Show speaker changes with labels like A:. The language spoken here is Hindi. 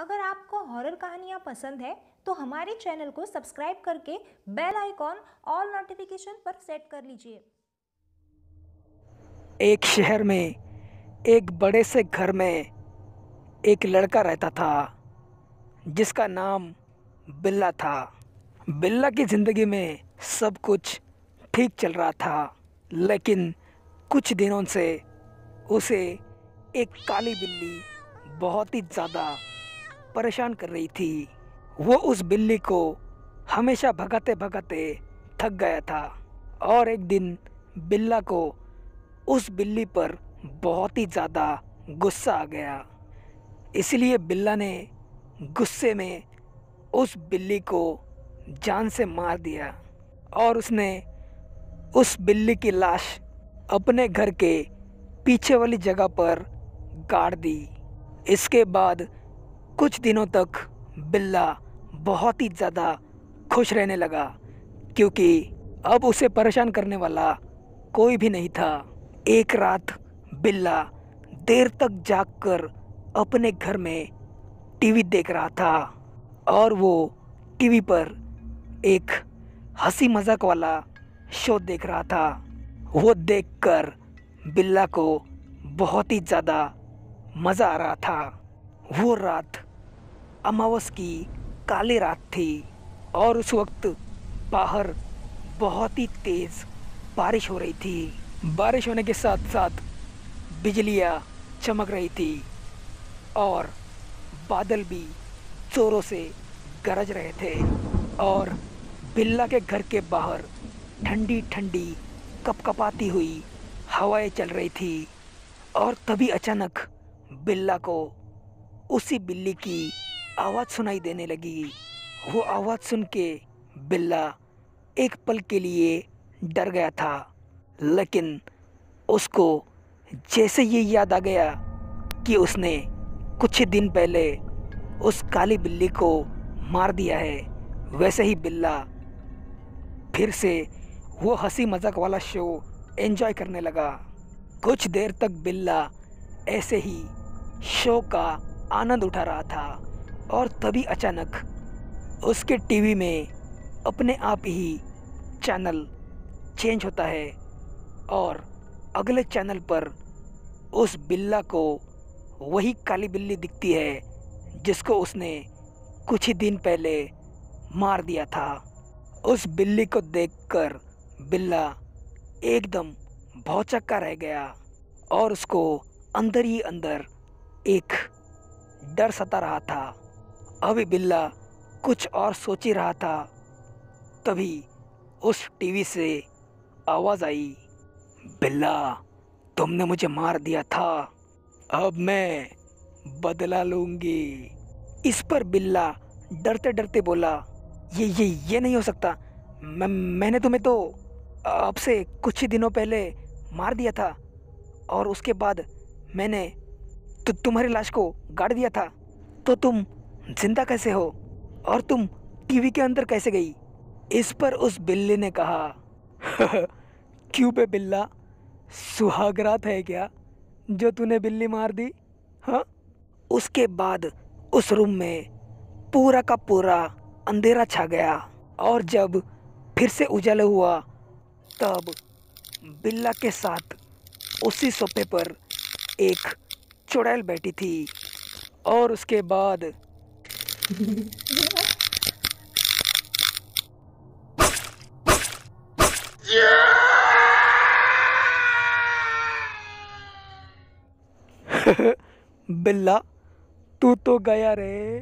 A: अगर आपको हॉरर कहानियाँ पसंद है तो हमारे चैनल को सब्सक्राइब करके बेल आइकॉन ऑल नोटिफिकेशन पर सेट कर लीजिए।
B: एक शहर में एक बड़े से घर में एक लड़का रहता था जिसका नाम बिल्ला था। बिल्ला की ज़िंदगी में सब कुछ ठीक चल रहा था, लेकिन कुछ दिनों से उसे एक काली बिल्ली बहुत ही ज़्यादा परेशान कर रही थी। वो उस बिल्ली को हमेशा भगाते भगाते थक गया था और एक दिन बिल्ला को उस बिल्ली पर बहुत ही ज़्यादा गुस्सा आ गया। इसलिए बिल्ला ने गुस्से में उस बिल्ली को जान से मार दिया और उसने उस बिल्ली की लाश अपने घर के पीछे वाली जगह पर गाड़ दी। इसके बाद कुछ दिनों तक बिल्ला बहुत ही ज़्यादा खुश रहने लगा, क्योंकि अब उसे परेशान करने वाला कोई भी नहीं था। एक रात बिल्ला देर तक जागकर अपने घर में टीवी देख रहा था और वो टीवी पर एक हंसी मजाक वाला शो देख रहा था। वो देखकर बिल्ला को बहुत ही ज़्यादा मज़ा आ रहा था। वो रात अमावस की काली रात थी और उस वक्त बाहर बहुत ही तेज़ बारिश हो रही थी। बारिश होने के साथ साथ बिजलियाँ चमक रही थी और बादल भी जोरों से गरज रहे थे और बिल्ला के घर के बाहर ठंडी ठंडी कपकपाती हुई हवाएं चल रही थी। और तभी अचानक बिल्ला को उसी बिल्ली की आवाज़ सुनाई देने लगी। वो आवाज़ सुन के बिल्ला एक पल के लिए डर गया था, लेकिन उसको जैसे ये याद आ गया कि उसने कुछ ही दिन पहले उस काली बिल्ली को मार दिया है, वैसे ही बिल्ला फिर से वो हंसी मजाक वाला शो एंजॉय करने लगा। कुछ देर तक बिल्ला ऐसे ही शो का आनंद उठा रहा था और तभी अचानक उसके टीवी में अपने आप ही चैनल चेंज होता है और अगले चैनल पर उस बिल्ला को वही काली बिल्ली दिखती है जिसको उसने कुछ ही दिन पहले मार दिया था। उस बिल्ली को देखकर बिल्ला एकदम भौंचक्का रह गया और उसको अंदर ही अंदर एक डर सता रहा था। अभी बिल्ला कुछ और सोच ही रहा था, तभी उस टीवी से आवाज़ आई, बिल्ला, तुमने मुझे मार दिया था, अब मैं बदला लूंगी। इस पर बिल्ला डरते डरते बोला, ये नहीं हो सकता। मैंने तुम्हें तो आपसे कुछ ही दिनों पहले मार दिया था और उसके बाद मैंने तुम्हारी लाश को गाड़ दिया था, तो तुम जिंदा कैसे हो और तुम टीवी के अंदर कैसे गई? इस पर उस बिल्ली ने कहा, क्यों बे बिल्ला, सुहागरात है क्या जो तूने बिल्ली मार दी? हाँ। उसके बाद उस रूम में पूरा का पूरा अंधेरा छा गया और जब फिर से उजाला हुआ तब बिल्ला के साथ उसी सोफे पर एक चुड़ैल बैठी थी और उसके बाद बिल्ला, तू तो गया रे।